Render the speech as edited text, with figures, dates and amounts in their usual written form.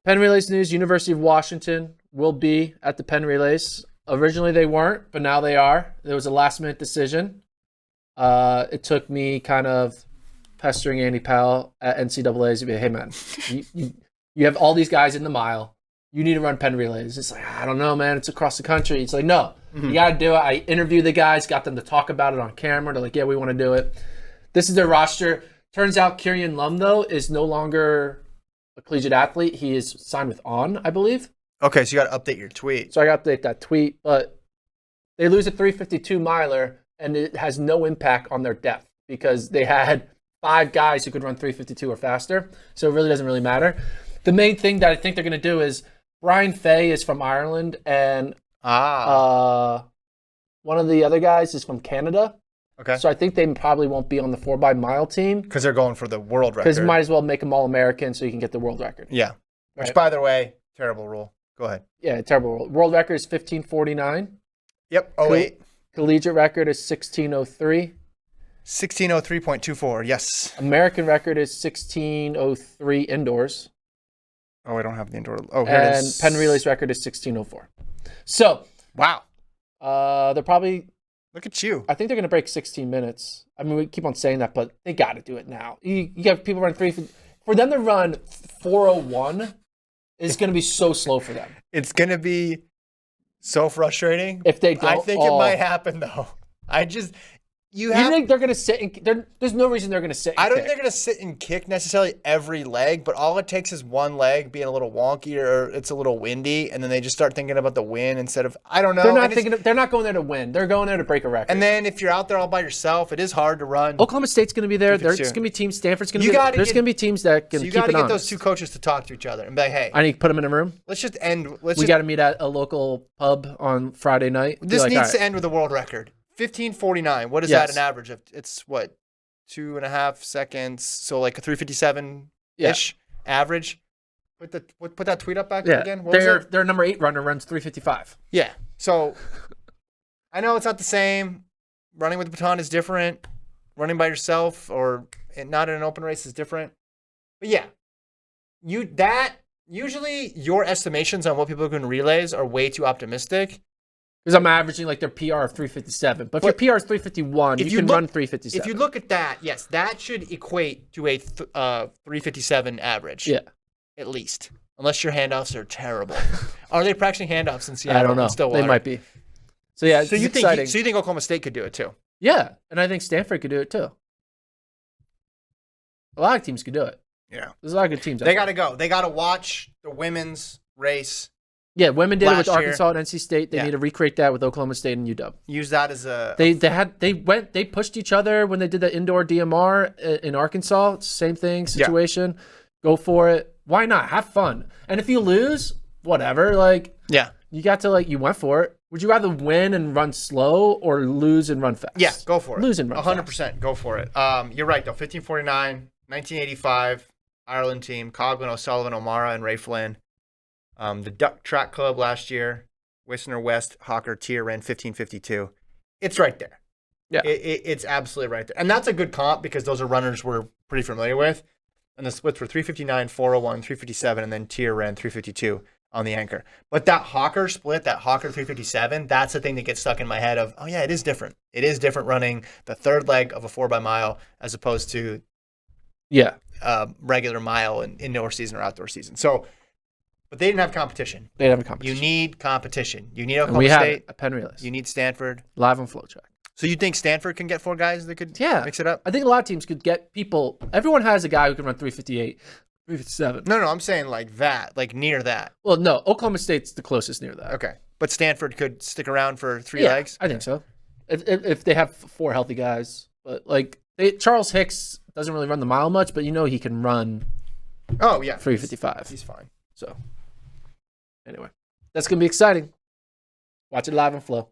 Penn Relays news, University of Washington will be at the Penn Relays. Originally they weren't, but now they are. There was a last-minute decision. It took me kind of pestering Andy Powell at NCAA to be, hey, man, you have all these guys in the mile. You need to run Penn Relays. It's like, I don't know, man. It's across the country. It's like, no, you got to do it. I interviewed the guys, got them to talk about it on camera. They're like, yeah, we want to do it. This is their roster. Turns out Kieran Lum, though, is no longer a collegiate athlete. He is signed with On, I believe. Okay, so you got to update your tweet. So I got to update that tweet. But they lose a 352 miler, and it has no impact on their depth because they had 5 guys who could run 352 or faster. So it really doesn't really matter. The main thing that I think they're going to do is Brian Fay is from Ireland, and one of the other guys is from Canada. Okay. So I think they probably won't be on the 4xMile team. Because they're going for the world record. Because might as well make them All-American so you can get the world record. Yeah. Which, right. by the way, terrible rule. Go ahead. Yeah, terrible rule. World record is 1549. Yep. Oh, wait. Collegiate record is 1603. 1603.24, yes. American record is 1603 indoors. Oh, I don't have the indoor. Oh, here it is. And Penn Relays record is 1604. So, wow. They're probably... Look at you. I think they're going to break 16 minutes. I mean, we keep on saying that, but they got to do it now. You have people run 3... For them to run 4:01 is going to be so slow for them. It's going to be so frustrating. If they don't... I think it might happen, though. You think they're going to sit and... There's no reason they're going to sit and I don't kick. think they're going to sit and kick necessarily every leg, but all it takes is one leg being a little wonky or it's a little windy, and then they just start thinking about the win instead of, I don't know. They're not going there to win. They're going there to break a record. And then if you're out there all by yourself, it is hard to run. Oklahoma State's going to be there. There's going to be teams. Stanford's going to be there. There's going to be teams that can keep it on. So you got to get those two coaches to talk to each other and be like, hey. I need to put them in a room. Let's just end. We got to meet at a local pub on Friday night. This needs to end with a world record. 15:49. What is that an average of? It's what, 2.5 seconds. So like a 3:57-ish average. Put that tweet up back again. What their number 8 runner runs 3:55. Yeah. So I know it's not the same. Running with the baton is different. Running by yourself or not in an open race is different. But yeah, usually your estimations on what people are going to relays are way too optimistic. Because I'm averaging like their PR of 357. But if your PR is 351, you can run 357. If you look at that, yes, that should equate to a 357 average. Yeah. At least. Unless your handoffs are terrible. Are they practicing handoffs in Seattle? I don't know. Stillwater? They might be. So yeah, it's exciting. So you think Oklahoma State could do it too? Yeah. And I think Stanford could do it too. A lot of teams could do it. Yeah. There's a lot of good teams. They got to go. They got to watch the women's race. Yeah, women did it with Arkansas and NC State. They need to recreate that with Oklahoma State and UW. Use that as a... They pushed each other when they did the indoor DMR in Arkansas. It's the same thing, situation. Yeah. Go for it. Why not? Have fun. And if you lose, whatever. You got to you went for it. Would you rather win and run slow or lose and run fast? Yeah, go for it. Lose and run 100%. fast. Go for it. You're right though. 15:49, 1985, Ireland team: Coghlan, O'Sullivan, O'Mara, and Ray Flynn. The Duck Track Club last year, Whistler West, Hawker, Tier ran 15:52. It's right there. Yeah. It's absolutely right there. And that's a good comp because those are runners we're pretty familiar with. And the splits were 3:59, 4:01, 3:57, and then Tier ran 3:52 on the anchor. But that Hawker split, that Hawker 3:57, that's the thing that gets stuck in my head of, oh yeah, it is different. It is different running the third leg of a 4xMile as opposed to regular mile in indoor season or outdoor season. So, but they didn't have competition. They didn't have a competition. You need competition. You need Oklahoma State. We have a Penn Relays. You need Stanford. Live on FloTrack. So you think Stanford can get 4 guys that could mix it up? I think a lot of teams could get people. Everyone has a guy who can run 3:58, 3:57. No, I'm saying like that, like near that. Well, no, Oklahoma State's the closest near that. Okay. But Stanford could stick around for 3 legs? I think so. If they have 4 healthy guys. But Charles Hicks doesn't really run the mile much, but he can run 3:55. He's fine. So, anyway, that's going to be exciting. Watch it live on Flow.